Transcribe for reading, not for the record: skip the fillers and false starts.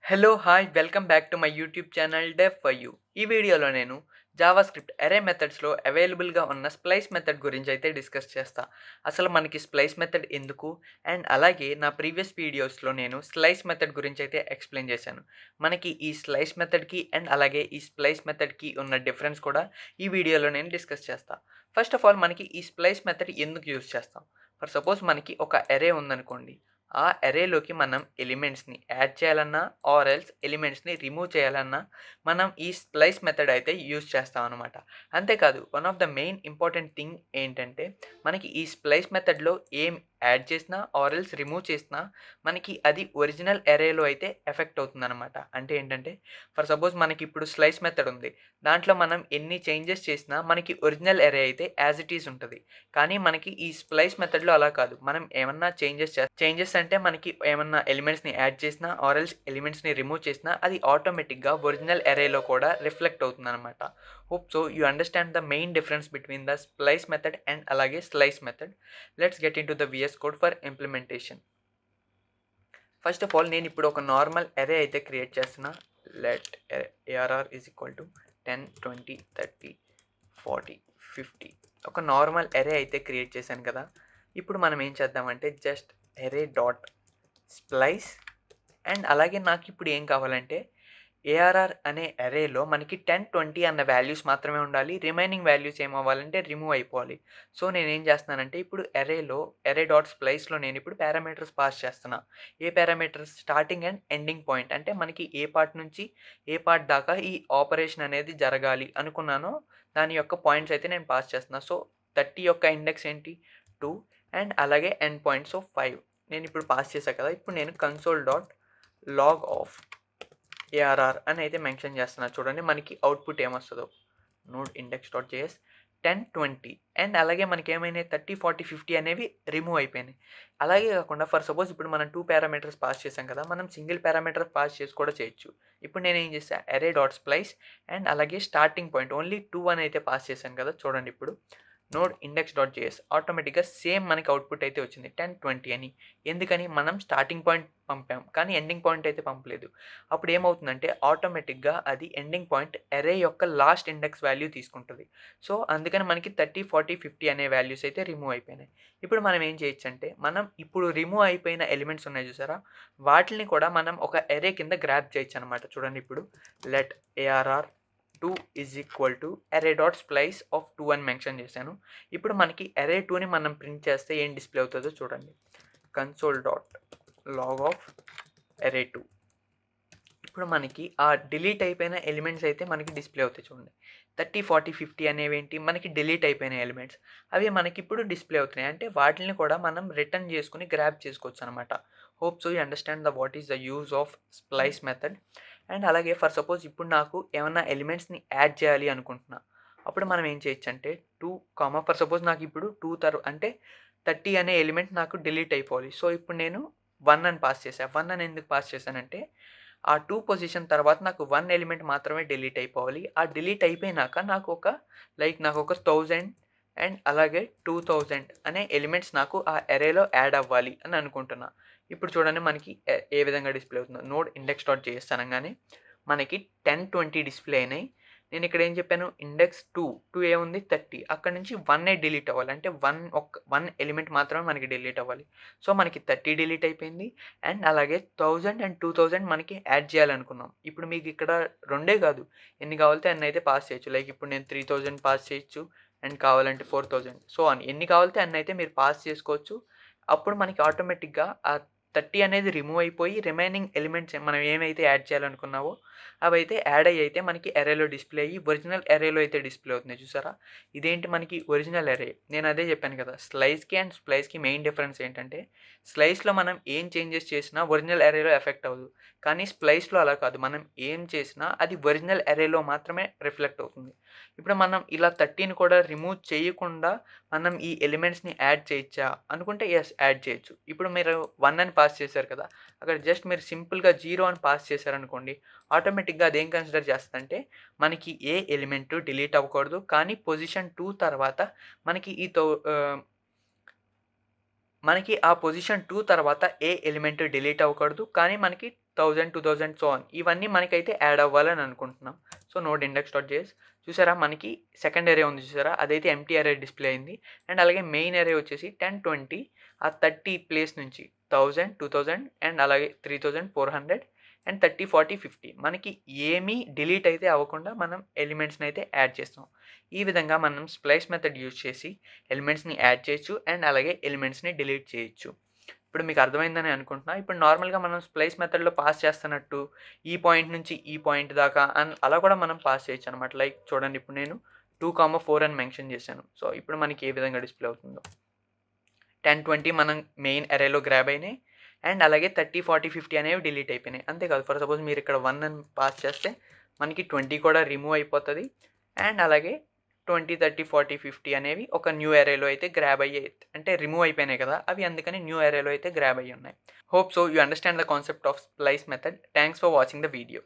Hello hi welcome back to my YouTube channel dev for you. ఈ వీడియోలో నేను JavaScript అరే మెథడ్స్లో అవైలబుల్గా ఉన్న స్ప్లైస్ మెథడ్ గురించి అయితే డిస్కస్ చేస్తా. అసలు మనకి స్ప్లైస్ మెథడ్ ఎందుకు, అండ్ అలాగే నా ప్రీవియస్ వీడియోస్లో నేను స్లైస్ మెథడ్ గురించి అయితే ఎక్స్ప్లెయిన్ చేశాను. మనకి ఈ స్లైస్ మెథడ్కి అండ్ అలాగే ఈ స్ప్లైస్ మెథడ్కి ఉన్న డిఫరెన్స్ కూడా ఈ వీడియోలో నేను డిస్కస్ చేస్తా. ఫస్ట్ ఆఫ్ ఆల్ మనకి ఈ స్ప్లైస్ మెథడ్ ఎందుకు యూజ్ చేస్తాం? ఫర్ సపోజ్ మనకి ఒక అరే ఉందనుకోండి. ఆ అరేలోకి మనం ఎలిమెంట్స్ని యాడ్ చేయాలన్నా ఆర్ ఎల్స్ ఎలిమెంట్స్ని రిమూవ్ చేయాలన్నా మనం ఈ స్ప్లైస్ మెథడ్ అయితే యూజ్ చేస్తాం అనమాట. అంతేకాదు one of the main important thing ఏంటంటే మనకి ఈ స్ప్లైస్ మెథడ్లో ఏం యాడ్ చేసినా ఆర్ ఎల్స్ రిమూవ్ చేసినా మనకి అది ఒరిజినల్ అరేలో అయితే ఎఫెక్ట్ అవుతుందన్నమాట. అంటే ఏంటంటే ఫర్ సపోజ్ మనకి ఇప్పుడు స్లైస్ మెథడ్ ఉంది. దాంట్లో మనం ఎన్ని చేంజెస్ చేసినా మనకి ఒరిజినల్ అరే అయితే యాజ్ ఇట్ ఈజ్ ఉంటుంది. కానీ మనకి ఈ స్ప్లైస్ మెథడ్లో అలా కాదు. మనం ఏమన్నా చేంజెస్ అంటే మనకి ఏమన్నా ఎలిమెంట్స్ని యాడ్ చేసినా ఆర్ ఎల్స్ ఎలిమెంట్స్ని రిమూవ్ చేసినా అది ఆటోమేటిక్గా ఒరిజినల్ అరేలో కూడా రిఫ్లెక్ట్ అవుతుంది అనమాట. Hope so you understand the main difference between the splice method and అలాగే slice method. Let's get in to the VS code for implementation. First of all నేను ఇప్పుడు ఒక నార్మల్ అరే అయితే క్రియేట్ చేస్తున్నా. Let ARR is equal to 10 20 30 40 50 ఒక normal array అయితే create చేశాను కదా. ఇప్పుడు మనం ఏం చేద్దామంటే జస్ట్ అరే డాట్ స్ప్లైస్ అండ్ అలాగే నాకు ఇప్పుడు ఏం కావాలంటే ఏఆర్ఆర్ అనే అరేలో మనకి 10 20 అన్న వాల్యూస్ మాత్రమే ఉండాలి. రిమైనింగ్ వాల్యూస్ ఏమవ్వాలంటే రిమూవ్ అయిపోవాలి. సో నేనేం చేస్తున్నానంటే ఇప్పుడు అరే డాట్ స్ప్లైస్లో నేను ఇప్పుడు పారామీటర్స్ పాస్ చేస్తున్నా. ఏ parameters? Starting and ending point. అంటే మనకి ఏ పార్ట్ నుంచి ఏ పార్ట్ దాకా ఈ ఆపరేషన్ అనేది జరగాలి అనుకున్నానో దాని యొక్క పాయింట్స్ అయితే నేను పాస్ చేస్తున్నా. సో 30 యొక్క ఇండెక్స్ ఏంటి? 2 అండ్ అలాగే ఎండ్ పాయింట్స్ ఆఫ్ 5 నేను ఇప్పుడు పాస్ చేశాను కదా. ఇప్పుడు నేను console dot log of ARR అని అయితే మెన్షన్ చేస్తున్నా. చూడండి మనకి అవుట్పుట్ ఏమొస్తుందో. Node index dot JS 10 20 and అలాగే మనకి ఏమైనాయి 30 40 50 అనేవి రిమూవ్ అయిపోయినాయి. అలాగే కాకుండా ఫర్ సపోజ్ ఇప్పుడు మనం 2 పారామీటర్స్ పాస్ చేసాం కదా. మనం సింగిల్ పారామీటర్ పాస్ చేసి కూడా చేయొచ్చు. ఇప్పుడు నేను ఏం చేసా, అరే డాట్ స్ప్లైస్ అండ్ అలాగే స్టార్టింగ్ పాయింట్ ఓన్లీ 2 అని అయితే పాస్ చేశాను కదా. చూడండి ఇప్పుడు నోడ్ ఇండెక్స్ డాట్ జేఎస్ ఆటోమేటిక్గా సేమ్ మనకి అవుట్పుట్ అయితే వచ్చింది 10 20 అని. ఎందుకని? మనం స్టార్టింగ్ పాయింట్ పంపాం కానీ ఎండింగ్ పాయింట్ అయితే పంపలేదు. అప్పుడు ఏమవుతుందంటే ఆటోమేటిక్గా అది ఎండింగ్ పాయింట్ అరే యొక్క లాస్ట్ ఇండెక్స్ వాల్యూ తీసుకుంటుంది. సో అందుకని మనకి 30 40 50 అనే వాల్యూస్ అయితే రిమూవ్ అయిపోయినాయి. ఇప్పుడు మనం ఏం చేయొచ్చు అంటే మనం ఇప్పుడు రిమూవ్ అయిపోయిన ఎలిమెంట్స్ ఉన్నాయి చూసారా, వాటిని కూడా మనం ఒక అరే కింద గ్రాప్ చేయొచ్చు అనమాట. చూడండి ఇప్పుడు let ARR 2 is equal to అరే డాట్ స్ప్లైస్ ఆఫ్ 2 అని మెన్షన్ చేశాను. ఇప్పుడు మనకి అరే 2ని మనం ప్రింట్ చేస్తే ఏం డిస్ప్లే అవుతుందో చూడండి. కన్సోల్ డాట్ లాగ్ ఆఫ్ అరే 2. ఇప్పుడు మనకి ఆ డిలీట్ అయిపోయిన ఎలిమెంట్స్ అయితే మనకి డిస్ప్లే అవుతాయి. చూడండి 30 40 50 అనేవి ఏంటి? మనకి డిలీట్ అయిపోయిన ఎలిమెంట్స్. అవి మనకి ఇప్పుడు డిస్ప్లే అవుతున్నాయి. అంటే వాటిని కూడా మనం రిటర్న్ చేసుకుని గ్రాప్ చేసుకోవచ్చు అనమాట. Hope so you understand the what is the use of splice method. And అలాగే ఫర్ సపోజ్ ఇప్పుడు నాకు ఏమన్నా ఎలిమెంట్స్ని యాడ్ చేయాలి అనుకుంటున్నా. అప్పుడు మనం ఏం చేయొచ్చు అంటే 2 ఫర్ సపోజ్ నాకు ఇప్పుడు 2 అంటే 30 అనే ఎలిమెంట్ నాకు డిలీట్ అయిపోవాలి. సో ఇప్పుడు నేను 1 అని పాస్ చేశాను. 1 అని ఎందుకు పాస్ చేశానంటే ఆ 2 పొజిషన్ తర్వాత నాకు 1 ఎలిమెంట్ మాత్రమే డిలీట్ అయిపోవాలి. ఆ డిలీట్ అయిపోయినాక నాకు ఒక 1000 అండ్ అలాగే 2000 అనే ఎలిమెంట్స్ నాకు ఆ అరేలో యాడ్ అవ్వాలి అని అనుకుంటున్నా. ఇప్పుడు చూడండి మనకి ఏ విధంగా డిస్ప్లే అవుతుందో. నోడ్ ఇండెక్స్ డాట్ జేఎస్ అనగానే మనకి 10 20 డిస్ప్లే అయినాయి. నేను ఇక్కడ ఏం చెప్పాను, ఇండెక్స్ 2 ఏముంది 30, అక్కడ నుంచి 1 డిలీట్ అవ్వాలి. అంటే 1 ఎలిమెంట్ మాత్రమే మనకి డిలీట్ అవ్వాలి. సో మనకి 30 డిలీట్ అయిపోయింది అండ్ అలాగే 1000 అండ్ 2000 మనకి యాడ్ చేయాలనుకున్నాం. ఇప్పుడు మీకు ఇక్కడ రెండే కాదు, ఎన్ని కావాలితే అన్ని అయితే పాస్ చేయొచ్చు. లైక్ ఇప్పుడు నేను 3000 పాస్ చేయొచ్చు అండ్ కావాలంటే 4000 సో అని ఎన్ని కావాలితే అన్ని అయితే మీరు పాస్ చేసుకోవచ్చు. అప్పుడు మనకి ఆటోమేటిక్గా ఆ 30 అనేది రిమూవ్ అయిపోయి రిమైనింగ్ ఎలిమెంట్స్ మనం ఏమైతే యాడ్ చేయాలనుకున్నావో అవైతే యాడ్ అయితే మనకి అరేలో డిస్ప్లే అయ్యి ఒరిజినల్ అరేలో అయితే డిస్ప్లే అవుతుంది. చూసారా, ఇదేంటి మనకి ఒరిజినల్ అరే. నేను అదే చెప్పాను కదా, స్లైస్కి అండ్ స్ప్లైస్కి మెయిన్ డిఫరెన్స్ ఏంటంటే స్లైస్లో మనం ఏం చేంజెస్ చేసినా ఒరిజినల్ అరేలో ఎఫెక్ట్ అవ్వదు. కానీ స్ప్లైస్లో అలా కాదు, మనం ఏం చేసినా అది ఒరిజినల్ అరేలో మాత్రమే రిఫ్లెక్ట్ అవుతుంది. ఇప్పుడు మనం ఇలా 30ని కూడా రిమూవ్ చేయకుండా మనం ఈ ఎలిమెంట్స్ని యాడ్ చేయొచ్చా అనుకుంటే ఎస్, యాడ్ చేయొచ్చు. ఇప్పుడు మీరు 1 అని పాస్ చేశారు కదా, అక్కడ జస్ట్ మీరు సింపుల్గా 0 అని పాస్ చేశారనుకోండి, ఆటోమేటిక్గా అదేం కన్సిడర్ చేస్తుందంటే మనకి ఏ ఎలిమెంట్ డిలీట్ అవ్వకూడదు, కానీ పొజిషన్ 2 తర్వాత మనకి మనకి ఆ పొజిషన్ 2 తర్వాత ఏ ఎలిమెంట్ డిలీట్ అవ్వకూడదు, కానీ మనకి 1000, 2000 సో ఆన్ ఇవన్నీ మనకైతే యాడ్ అవ్వాలని అనుకుంటున్నాం. So node index dot JS చూసారా మనకి సెకండ్ అరే ఉంది చూసారా అదైతే ఎంప్టీ అరే డిస్ప్లే అయింది. అండ్ అలాగే మెయిన్ అరే వచ్చేసి 10, 20 ఆ 30 ప్లేస్ నుంచి 1000, 2000 అండ్ అలాగే 3400 అండ్ 30, 40, 50 మనకి ఏమీ డిలీట్ అయితే అవ్వకుండా మనం ఎలిమెంట్స్ని అయితే యాడ్ చేస్తాం. ఈ విధంగా మనం స్ప్లైస్ మెథడ్ యూజ్ చేసి ఎలిమెంట్స్ని యాడ్ చేయొచ్చు అండ్ అలాగే ఎలిమెంట్స్ని డిలీట్ చేయొచ్చు. ఇప్పుడు మీకు అర్థమైందని అనుకుంటున్నా. ఇప్పుడు నార్మల్గా మనం స్ప్లైస్ మెథడ్లో పాస్ చేస్తున్నట్టు ఈ పాయింట్ నుంచి ఈ పాయింట్ దాకా అలా కూడా మనం పాస్ చేయొచ్చు అనమాట. లైక్ చూడండి ఇప్పుడు నేను 2, 4 అని మెన్షన్ చేశాను. సో ఇప్పుడు మనకి ఏ విధంగా డిస్ప్లే అవుతుందో 10, 20 మనం మెయిన్ అరేలో గ్రాబ్ అయినాయి అండ్ అలాగే 30, 40, 50 అనేవి డిలీట్ అయిపోయినాయి. అంతేకాదు ఫర్ సపోజ్ మీరు ఇక్కడ 1 అని పాస్ చేస్తే మనకి 20 కూడా రిమూవ్ అయిపోతుంది అండ్ అలాగే 20, 30, 40, 50 అనేవి ఒక న్యూ అరేలో అయితే గ్రాబ్ అయ్యాయి అంటే రిమూవ్ అయిపోయినాయి కదా అవి అందుకని న్యూ అరేలో అయితే గ్రాబ్ అయ్యి ఉన్నాయి. Hope so you understand the concept of splice method. Thanks for watching the video.